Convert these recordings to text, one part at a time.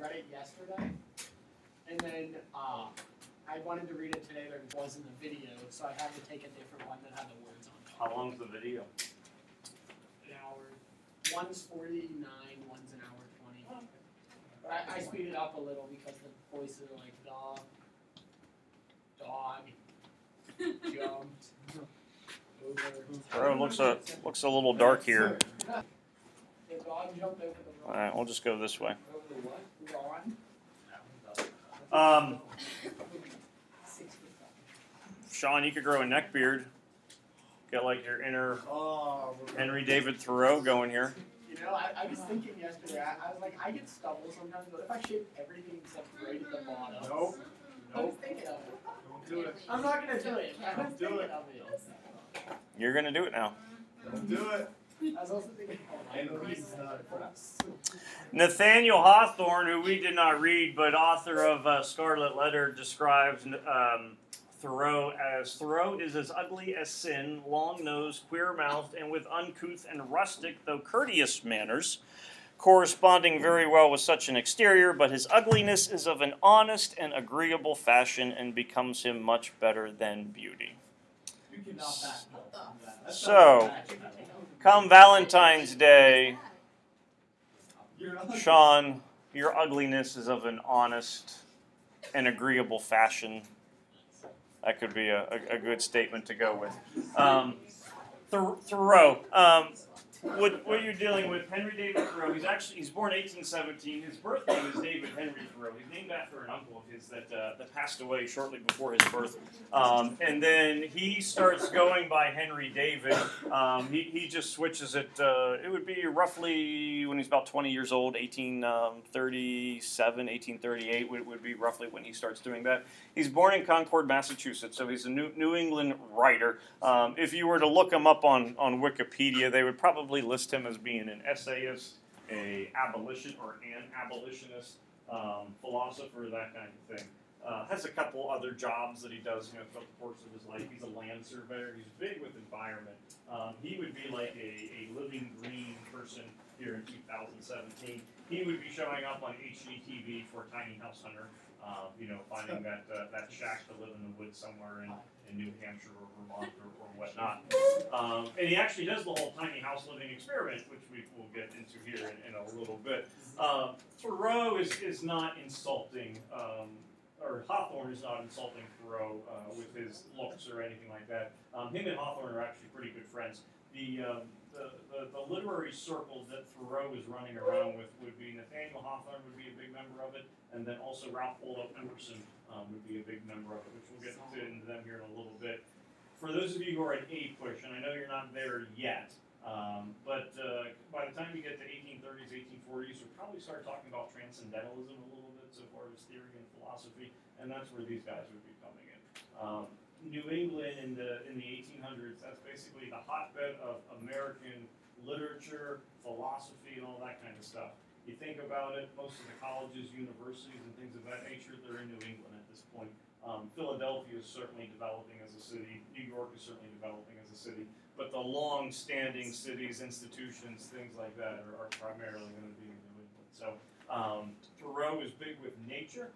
read it yesterday, and then I wanted to read it today. There wasn't a video, so I had to take a different one that had the words on it. How long's the video? An hour. One's 49, one's an hour 20. Oh, okay. But I speed it up a little because the voices are like dog, jumped, over. Looks a little dark here. The dog jumped over the All right, we'll just go this way. Over the what? Lawn? Sean, you could grow a neck beard. Get like your inner Henry David Thoreau going here. You know, I was thinking yesterday, I was like, I get stubble sometimes, but if I shave everything except right at the bottom. Nope. I was thinking of it. Don't do it. I'm not going to do it. I was thinking of it. You're going to do it now. Don't do it. I was also thinking, Nathaniel Hawthorne, who we did not read, but author of Scarlet Letter, describes Thoreau as, Thoreau is as ugly as sin, long-nosed, queer-mouthed, and with uncouth and rustic, though courteous manners, corresponding very well with such an exterior, but his ugliness is of an honest and agreeable fashion and becomes him much better than beauty. You cannot back up on that. So, come Valentine's Day, Sean, your ugliness is of an honest and agreeable fashion. That could be a good statement to go with. Thoreau, what you're dealing with, Henry David Thoreau, he's born 1817. His birth name is David Henry Thoreau. He's named after an uncle of his that passed away shortly before his birth. And then he starts going by Henry David. He just switches it. It would be roughly when he's about 20 years old, 1837, 1838 would be roughly when he starts doing that. He's born in Concord, Massachusetts, so he's a New England writer. If you were to look him up on Wikipedia, they would probably list him as being an essayist, an abolitionist, philosopher, that kind of thing. Has a couple other jobs that he does throughout the course of his life. He's a land surveyor. He's big with environment. He would be like a living green person here in 2017. He would be showing up on HGTV for Tiny House Hunter. Finding that shack to live in the woods somewhere in New Hampshire or Vermont or whatnot. And he actually does the whole tiny house living experiment, which we will get into here in a little bit. Thoreau is not insulting, or Hawthorne is not insulting Thoreau with his looks or anything like that. Him and Hawthorne are actually pretty good friends. The literary circle that Thoreau is running around with would be Nathaniel Hawthorne would be a big member of it, and then also Ralph Waldo Emerson would be a big member of it, which we'll get into them here in a little bit. For those of you who are at A push, and I know you're not there yet, but by the time you get to 1830s, 1840s, you'll probably start talking about transcendentalism a little bit, so far as theory and philosophy, and that's where these guys would be coming in. New England in the 1800s, that's basically the hotbed of American literature, philosophy, and all that kind of stuff. You think about it, most of the colleges, universities, and things of that nature, they're in New England at this point. Philadelphia is certainly developing as a city. New York is certainly developing as a city. But the long-standing cities, institutions, things like that are primarily going to be in New England. So Thoreau is big with nature.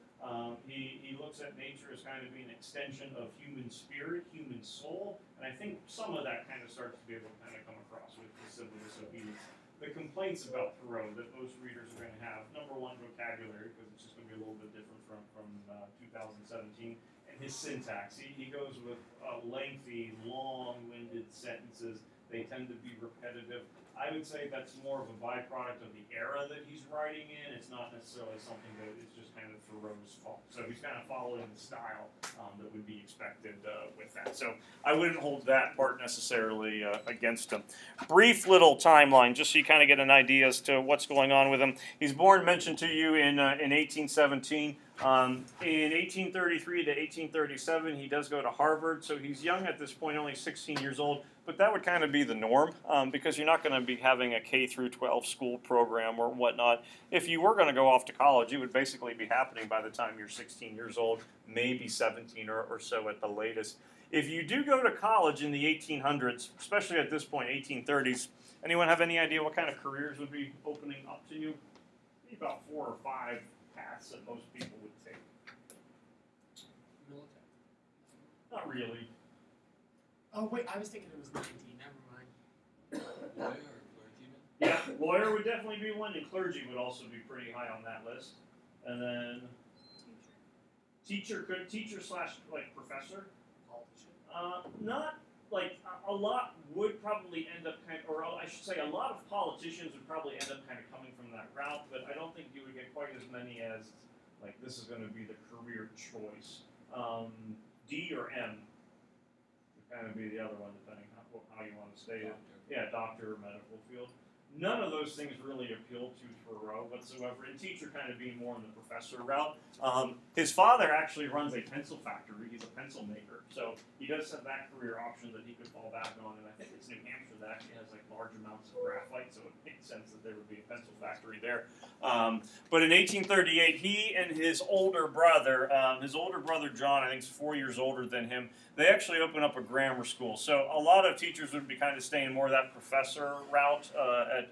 He looks at nature as kind of being an extension of human spirit, human soul, and I think some of that kind of starts to be able to kind of come across with the civil disobedience. The complaints about Thoreau that most readers are going to have, number one, vocabulary, because it's just going to be a little bit different from 2017, and his syntax. He goes with lengthy, long-winded sentences. They tend to be repetitive. I would say that's more of a byproduct of the era that he's writing in. It's not necessarily something that is just kind of Thoreau's fault. So he's kind of following the style that would be expected with that. So I wouldn't hold that part necessarily against him. Brief little timeline, just so you kind of get an idea as to what's going on with him. He's born, mentioned to you, in 1817. In 1833 to 1837, he does go to Harvard, so he's young at this point, only 16 years old, but that would kind of be the norm because you're not going to be having a K through 12 school program or whatnot. If you were going to go off to college, it would basically be happening by the time you're 16 years old, maybe 17 or so at the latest. If you do go to college in the 1800s, especially at this point, 1830s, anyone have any idea what kind of careers would be opening up to you? Maybe about 4 or 5 really. Oh wait, I was thinking it was 19. Never mind. Yeah, lawyer would definitely be one, and clergy would also be pretty high on that list. And then teacher slash like professor. Not like a lot would probably end up or I should say a lot of politicians would probably end up kind of coming from that route, but I don't think you would get quite as many as like this is going to be the career choice. D or M would kind of be the other one depending how you want to state it. Yeah, doctor or medical field. None of those things really appeal to Thoreau whatsoever, and teacher kind of being more in the professor route. His father actually runs a pencil factory. He's a pencil maker, so he does have that career option that he could fall back on, and I think it's New Hampshire that actually has like large amounts of graphite, so it makes sense that there would be a pencil factory there. But in 1838, he and his older brother John, I think is 4 years older than him, they actually open up a grammar school. So a lot of teachers would be kind of staying more that professor route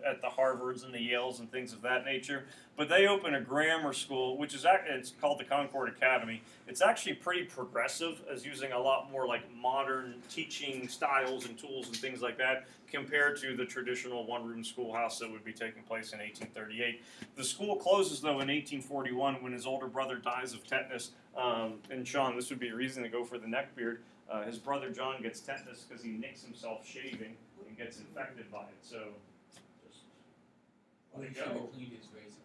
at the Harvards and the Yales and things of that nature. But they open a grammar school, which is it's called the Concord Academy. It's actually pretty progressive, as using a lot more like modern teaching styles and tools and things like that, compared to the traditional one-room schoolhouse that would be taking place in 1838. The school closes, though, in 1841 when his older brother dies of tetanus. And Sean, this would be a reason to go for the neckbeard. His brother John gets tetanus because he nicks himself shaving and gets infected by it. So, just Well, he let it should go. have cleaned his razor.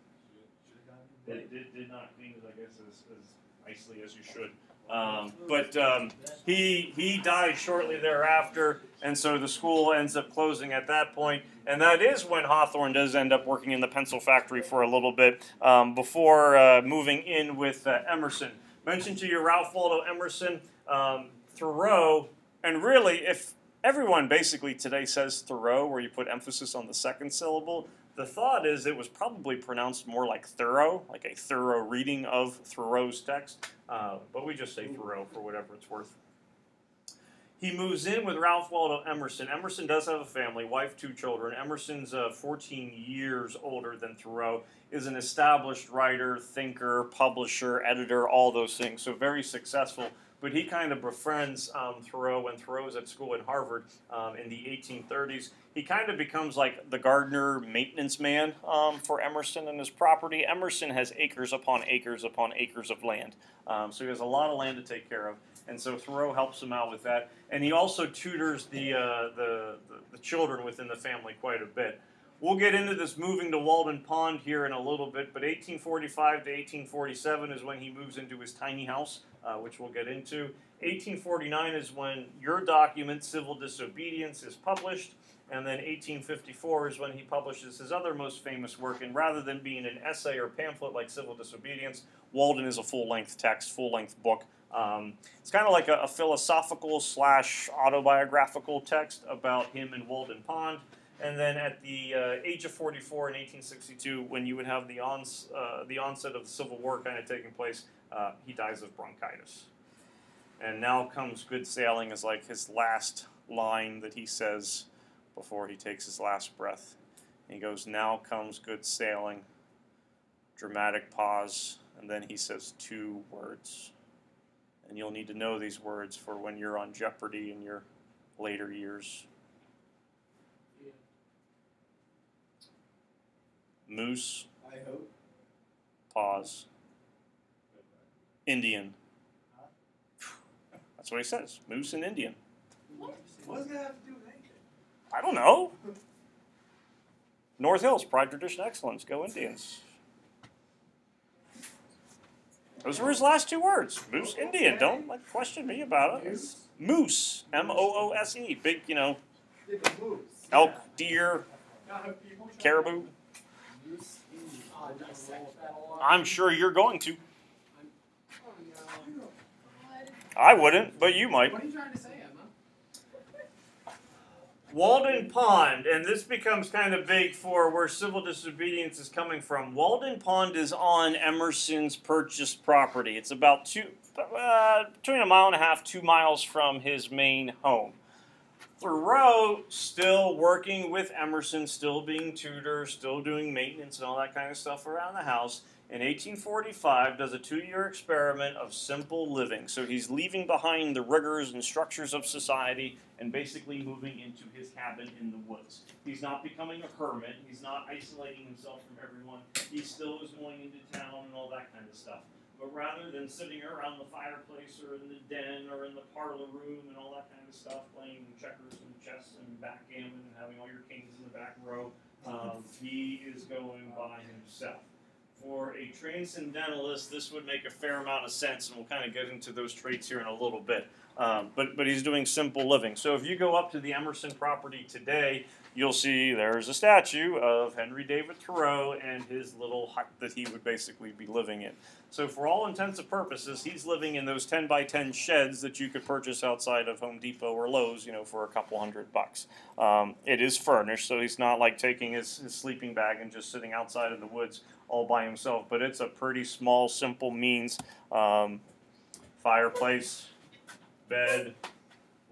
Did not clean it, I guess, as nicely as you should. He died shortly thereafter, and so the school ends up closing at that point. And that is when Hawthorne does end up working in the pencil factory for a little bit before moving in with Emerson. Mentioned to you Ralph Waldo Emerson, Thoreau, and really, if everyone basically today says Thoreau, where you put emphasis on the second syllable, the thought is it was probably pronounced more like thorough, like a thorough reading of Thoreau's text, but we just say Thoreau for whatever it's worth. He moves in with Ralph Waldo Emerson. Emerson does have a family, wife, 2 children. Emerson's 14 years older than Thoreau, is an established writer, thinker, publisher, editor, all those things, so very successful. But he kind of befriends Thoreau when Thoreau's at school at Harvard in the 1830s. He kind of becomes like the gardener maintenance man for Emerson and his property. Emerson has acres upon acres upon acres of land. So he has a lot of land to take care of. And so Thoreau helps him out with that. And he also tutors the children within the family quite a bit. We'll get into this moving to Walden Pond here in a little bit, but 1845 to 1847 is when he moves into his tiny house, which we'll get into. 1849 is when your document, Civil Disobedience, is published, and then 1854 is when he publishes his other most famous work, and rather than being an essay or pamphlet like Civil Disobedience, Walden is a full-length text, full-length book. It's kind of like a philosophical / autobiographical text about him in Walden Pond. And then at the age of 44 in 1862, when you would have the onset of the Civil War kind of taking place, he dies of bronchitis. And now comes good sailing is like his last line that he says before he takes his last breath. And he goes, now comes good sailing, dramatic pause, and then he says 2 words. And you'll need to know these words for when you're on Jeopardy in your later years. Moose. I hope. Pause. Indian. That's what he says. Moose and Indian. What does that have to do with anything? I don't know. North Hills, pride, tradition, excellence. Go Indians. Those were his last 2 words. Moose, Indian. Don't question me about it. Moose. M-O-O-S-E. Big, Yeah, the moose. elk, deer, caribou. I'm sure you're going to. I wouldn't, but you might. What are you trying to say, Emma? Walden Pond, and this becomes kind of big for where civil disobedience is coming from. Walden Pond is on Emerson's purchased property. It's about between 1.5 miles, 2 miles from his main home. Thoreau still working with Emerson, still being tutor, still doing maintenance and all that kind of stuff around the house. in 1845 does a 2-year experiment of simple living. So he's leaving behind the rigors and structures of society and basically moving into his cabin in the woods. He's not becoming a hermit. He's not isolating himself from everyone. He still is going into town and all that kind of stuff. But rather than sitting around the fireplace or in the den or in the parlor room and all that kind of stuff, playing checkers and chess and backgammon and having all your kings in the back row, he is going by himself. For a transcendentalist, this would make a fair amount of sense, and we'll kind of get into those traits here in a little bit. But he's doing simple living. So if you go up to the Emerson property today, you'll see there's a statue of Henry David Thoreau and his little hut that he would basically be living in. So for all intents and purposes, he's living in those 10 by 10 sheds that you could purchase outside of Home Depot or Lowe's, for a couple $100. It is furnished, so he's not like taking his sleeping bag and just sitting outside in the woods all by himself. But it's a pretty small, simple means. Fireplace, bed,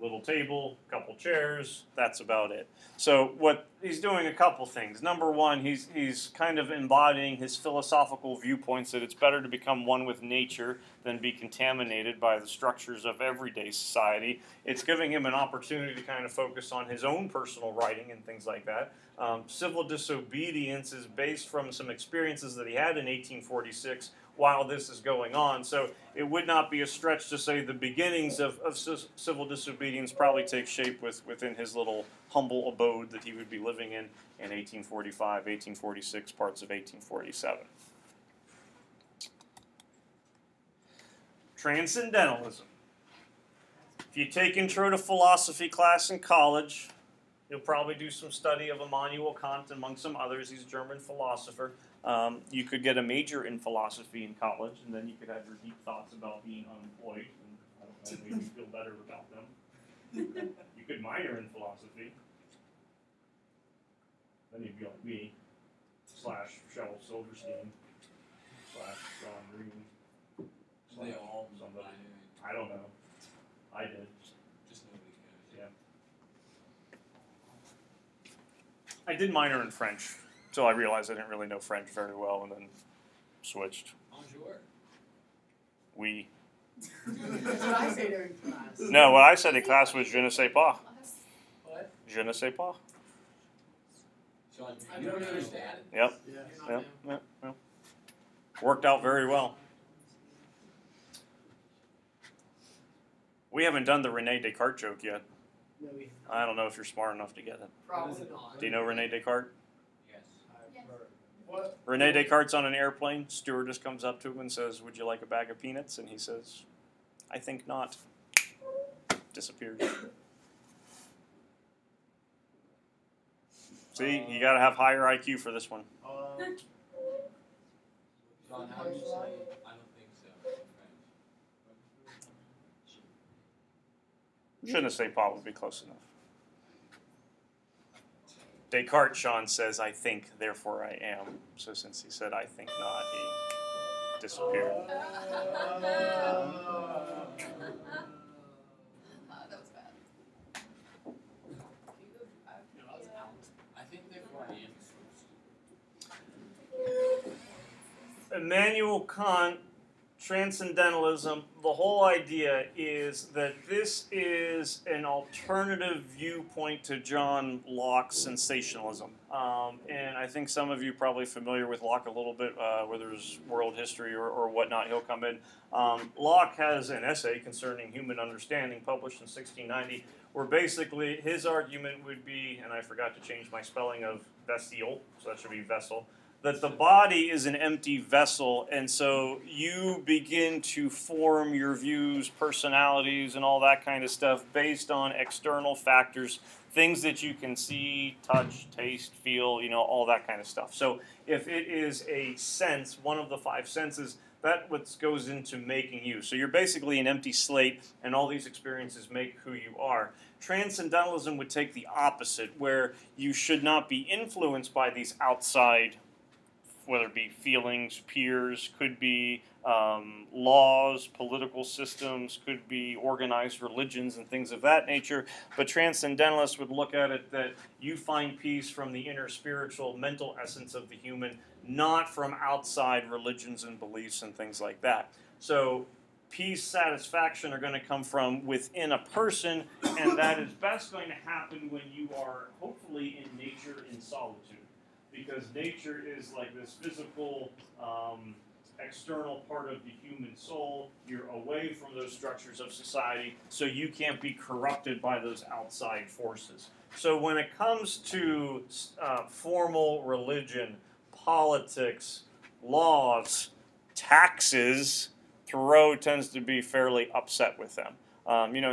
little table, couple chairs, that's about it. So what he's doing a couple things. Number one, he's kind of embodying his philosophical viewpoints that it's better to become one with nature than be contaminated by the structures of everyday society. It's giving him an opportunity to kind of focus on his own personal writing and things like that. Civil disobedience is based from some experiences that he had in 1846 while this is going on. So it would not be a stretch to say the beginnings of civil disobedience probably take shape within his little humble abode that he would be living in 1845, 1846, parts of 1847. Transcendentalism. If you take Intro to Philosophy class in college, you'll probably do some study of Immanuel Kant among some others. He's a German philosopher. You could get a major in philosophy in college, and then you could have your deep thoughts about being unemployed, and I don't know, maybe feel better about them. You could minor in philosophy. Then you'd be like me, / Shel Silverstein, / John Green, / They all somebody. I don't know. I did. Just nobody cares. Yeah. I did minor in French, until I realized I didn't really know French very well, and then switched. Bonjour. Oui. That's what I say during class. No, what I said in class was je ne sais pas. What? Je ne sais pas. Sean, I you don't don't know. understand? Yep. You're not Yep. now. Yep. Yep. Worked out very well. We haven't done the Rene Descartes joke yet. No, we I don't know if you're smart enough to get it. probably not. Do you know Rene Descartes? Yes. Yes. What? Rene Descartes on an airplane. Stewardess comes up to him and says, "Would you like a bag of peanuts?" And he says, "I think not." Disappeared. See, you got to have higher IQ for this one. Sean, how do you say, I don't think so, in French? Je ne sais pas would be close enough. Descartes, Sean says, "I think, therefore I am." So since he said, "I think not," he disappeared. That was bad. I think therefore I am. Immanuel Kant, transcendentalism, the whole idea is that this is an alternative viewpoint to John Locke's sensationalism. And I think some of you are probably familiar with Locke a little bit, whether it's world history or whatnot, he'll come in. Locke has an essay concerning human understanding published in 1690, where basically his argument would be, and I forgot to change my spelling of vestial, so that should be vessel, that the body is an empty vessel, and so you begin to form your views, personalities, and all that kind of stuff based on external factors, things that you can see, touch, taste, feel, all that kind of stuff. So if it is a sense, one of the 5 senses, that what goes into making you. So you're basically an empty slate, and all these experiences make who you are. Transcendentalism would take the opposite, where you should not be influenced by these outside, whether it be feelings, peers, could be laws, political systems, could be organized religions and things of that nature. But transcendentalists would look at it that you find peace from the inner spiritual, mental essence of the human, not from outside religions and beliefs and things like that. So peace, satisfaction are going to come from within a person, and that is best going to happen when you are hopefully in nature in solitude. Because nature is like this physical, external part of the human soul. You're away from those structures of society, so you can't be corrupted by those outside forces. So when it comes to formal religion, politics, laws, taxes, Thoreau tends to be fairly upset with them.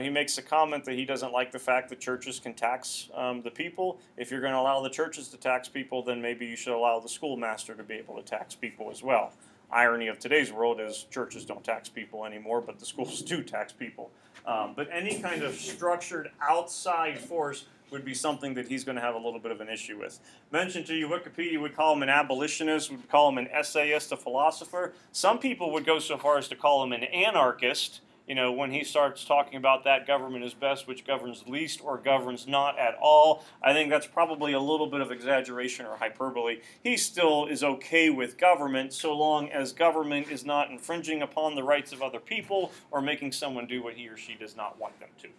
He makes a comment that he doesn't like the fact that churches can tax the people. If you're going to allow the churches to tax people, then maybe you should allow the schoolmaster to be able to tax people as well. Irony of today's world is churches don't tax people anymore, but the schools do tax people. But any kind of structured outside force would be something that he's going to have a little bit of an issue with. Mentioned to you, Wikipedia would call him an abolitionist, would call him an essayist, a philosopher. Some people would go so far as to call him an anarchist. When he starts talking about that government is best, which governs least or governs not at all, I think that's probably a little bit of exaggeration or hyperbole. He still is okay with government so long as government is not infringing upon the rights of other people or making someone do what he or she does not want them to.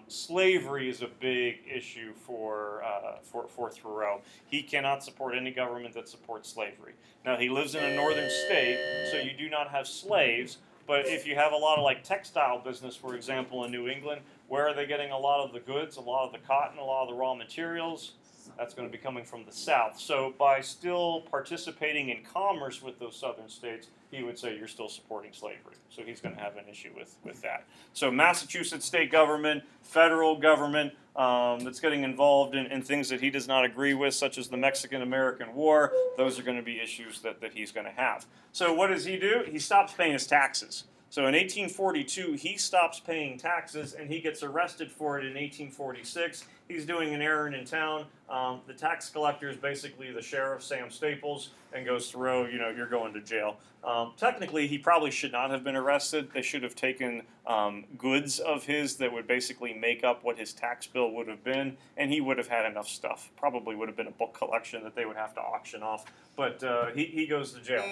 Slavery is a big issue for Thoreau. He cannot support any government that supports slavery. Now, he lives in a northern state, so you do not have slaves. But if you have a lot of like textile business, for example, in New England, where are they getting a lot of the goods, a lot of the cotton, a lot of the raw materials? That's going to be coming from the South. So by still participating in commerce with those southern states, he would say you're still supporting slavery. So he's going to have an issue with that. So Massachusetts state government, federal government that's getting involved in things that he does not agree with, such as the Mexican-American War, those are going to be issues that he's going to have. So what does he do? He stops paying his taxes. So in 1842, he stops paying taxes, and he gets arrested for it in 1846. He's doing an errand in town. The tax collector is basically the sheriff, Sam Staples, and goes, Thoreau, you're going to jail. Technically, he probably should not have been arrested. They should have taken goods of his that would basically make up what his tax bill would have been, and he would have had enough stuff. Probably would have been a book collection that they would have to auction off, but he goes to jail.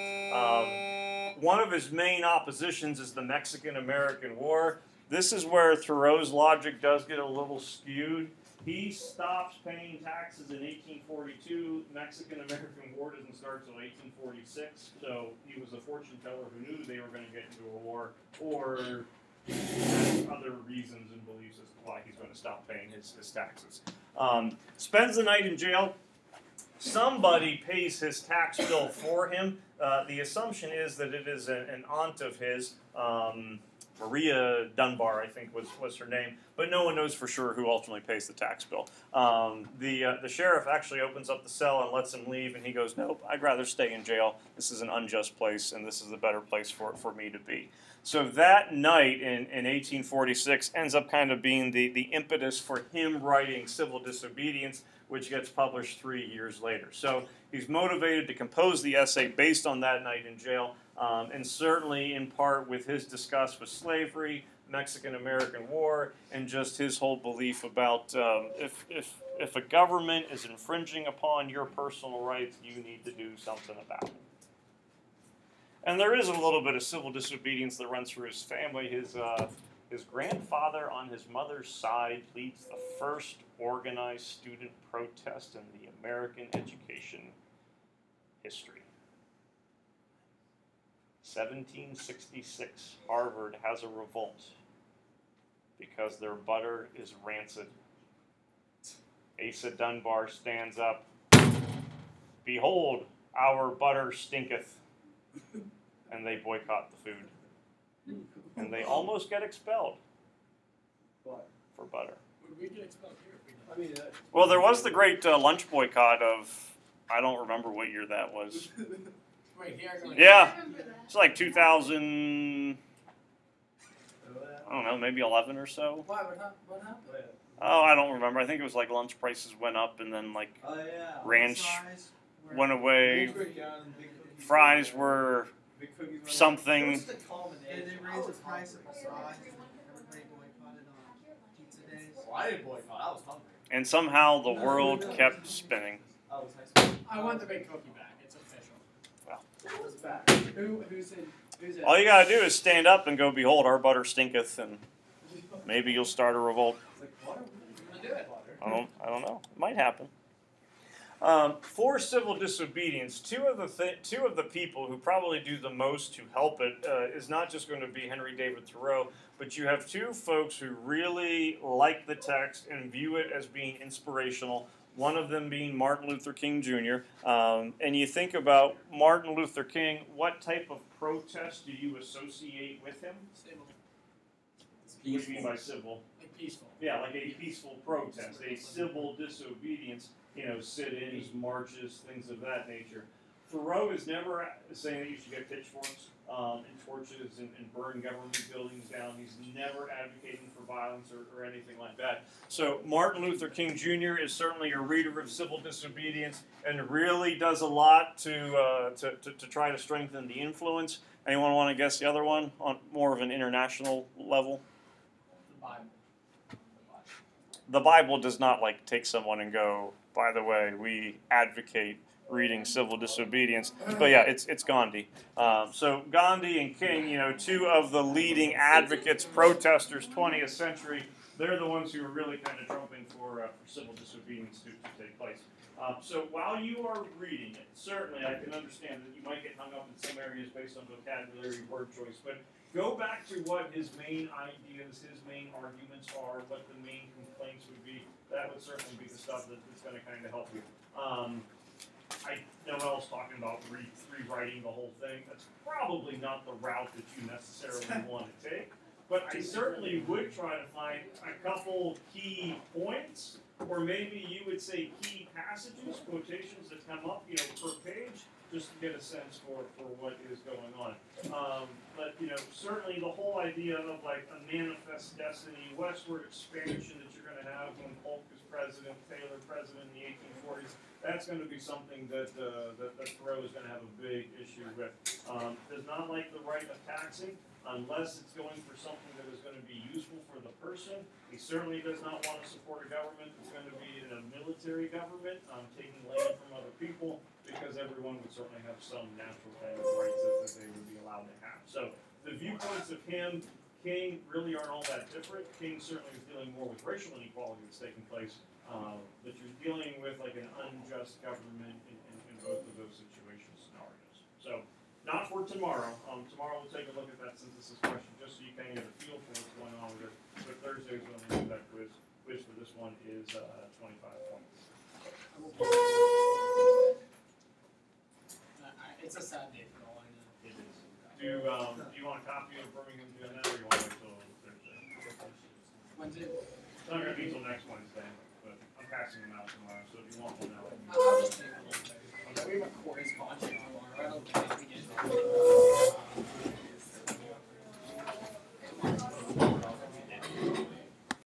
One of his main oppositions is the Mexican-American War. This is where Thoreau's logic does get a little skewed. He stops paying taxes in 1842. Mexican-American War doesn't start until 1846. So he was a fortune teller who knew they were going to get into a war, or has other reasons and beliefs as to why he's going to stop paying his taxes. Spends the night in jail. Somebody pays his tax bill for him. The assumption is that it is an aunt of his, Maria Dunbar, I think was her name, but no one knows for sure who ultimately pays the tax bill. The sheriff actually opens up the cell and lets him leave, and he goes, nope, I'd rather stay in jail. This is an unjust place, and this is a better place for me to be. So that night in 1846 ends up kind of being the impetus for him writing Civil Disobedience, which gets published 3 years later. So he's motivated to compose the essay based on that night in jail, and certainly in part with his disgust with slavery, Mexican-American War, and just his whole belief about if a government is infringing upon your personal rights, you need to do something about it. And there is a little bit of civil disobedience that runs through his family. His grandfather on his mother's side leads the first organized student protest in the American education history. 1766, Harvard has a revolt because their butter is rancid. Asa Dunbar stands up. Behold, our butter stinketh. And they boycott the food. And they almost get expelled for butter. Would we get expelled here? Well, there was the great lunch boycott of, I don't remember what year that was. Right here. Yeah, it's like 2000, I don't know, maybe 11 or so. Why? What happened? Oh, I don't remember. I think it was like lunch prices went up and then like ranch went away. Fries were something. They raised the price of the fries. Everybody boycotted on pizza days. Well, I didn't boycott. I was hungry. And somehow the world kept spinning. I want the big cookie back. It's official. was back. Who's in? All you gotta do is stand up and go, "Behold, our butter stinketh," and maybe you'll start a revolt. It's like, what are we gonna do it? I don't know. It might happen. For civil disobedience, two of the people who probably do the most to help it is not just going to be Henry David Thoreau, but you have two folks who really like the text and view it as being inspirational. One of them being Martin Luther King Jr. And you think about Martin Luther King, what type of protest do you associate with him? Civil. What do you mean by civil? Like peaceful. Yeah, like a peaceful protest, a civil disobedience, sit-ins, marches, things of that nature. Thoreau is never saying that you should get pitchforks and torches and burn government buildings down. He's never advocating for violence or anything like that. So Martin Luther King Jr. is certainly a reader of civil disobedience and really does a lot to try to strengthen the influence. Anyone want to guess the other one on more of an international level? The Bible. The Bible does not take someone and go, by the way, we advocate reading civil disobedience. But yeah, it's Gandhi. So Gandhi and King, two of the leading advocates, protesters, 20th century, they're the ones who are really kind of trumping for civil disobedience to take place. So while you are reading it, certainly I can understand that you might get hung up in some areas based on vocabulary, word choice, but go back to what his main ideas, his main arguments are, what the main complaints would be. That would certainly be the stuff that's going to kind of help you. I know Elle's talking about rewriting the whole thing. That's probably not the route that you necessarily want to take. But I certainly would try to find a couple key points, or maybe you would say key passages, quotations that come up, per page, just to get a sense for what is going on. But certainly the whole idea of a manifest destiny, westward expansion that you're going to have when Polk is president, Taylor president in the 1840s, that's going to be something that Thoreau is going to have a big issue with. Does not like the right of taxing unless it's going for something that is going to be useful for the person. He certainly does not want to support a government that's going to be in a military government, taking land from other people, because everyone would certainly have some natural kind of rights that they would be allowed to have. So the viewpoints of King really aren't all that different. King certainly is dealing more with racial inequality that's taking place, but you're dealing with an unjust government in both of those situation scenarios. So not for tomorrow. Tomorrow we'll take a look at that synthesis question just so you can get a feel for what's going on with it. But Thursday's when we do that quiz. Quiz for this one is 25 points. It's a sad day for all I know. It is. Do you want a copy of Birmingham doing that, or you want to wait till Thursday? When's it? It's not going to be till next Wednesday, but I'm passing them out tomorrow, so if you want one now,